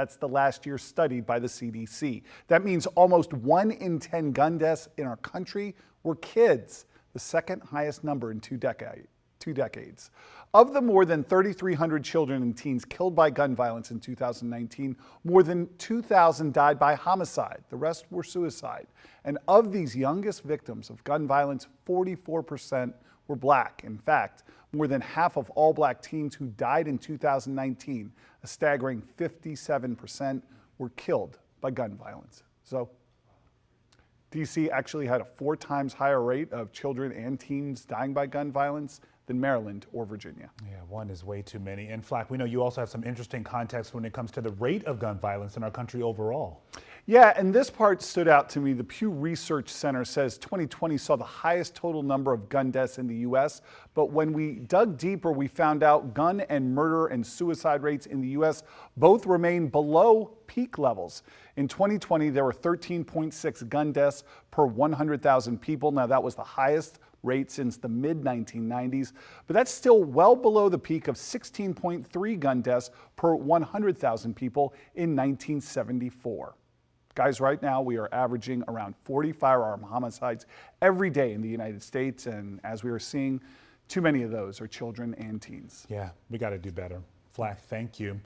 That's the last year studied by the CDC. That means almost 1 in 10 gun deaths in our country were kids, the second highest number in 2 decades. Of the more than 3,300 children and teens killed by gun violence in 2019, more than 2,000 died by homicide. The rest were suicide. And of these youngest victims of gun violence, 44% were black. In fact, more than half of all black teens who died in 2019, a staggering 57%, were killed by gun violence. So, DC actually had a 4 times higher rate of children and teens dying by gun violence than Maryland or Virginia. Yeah, 1 is way too many. And Flack, we know you also have some interesting context when it comes to the rate of gun violence in our country overall. Yeah, and this part stood out to me. The Pew Research Center says 2020 saw the highest total number of gun deaths in the U.S., but when we dug deeper, we found out gun and murder and suicide rates in the U.S. both remain below peak levels. In 2020, there were 13.6 gun deaths per 100,000 people. Now, that was the highest rate since the mid-1990s, but that's still well below the peak of 16.3 gun deaths per 100,000 people in 1974. Guys, right now we are averaging around 40 firearm homicides every day in the United States, and as we are seeing, too many of those are children and teens. Yeah, we got to do better. Flack, thank you.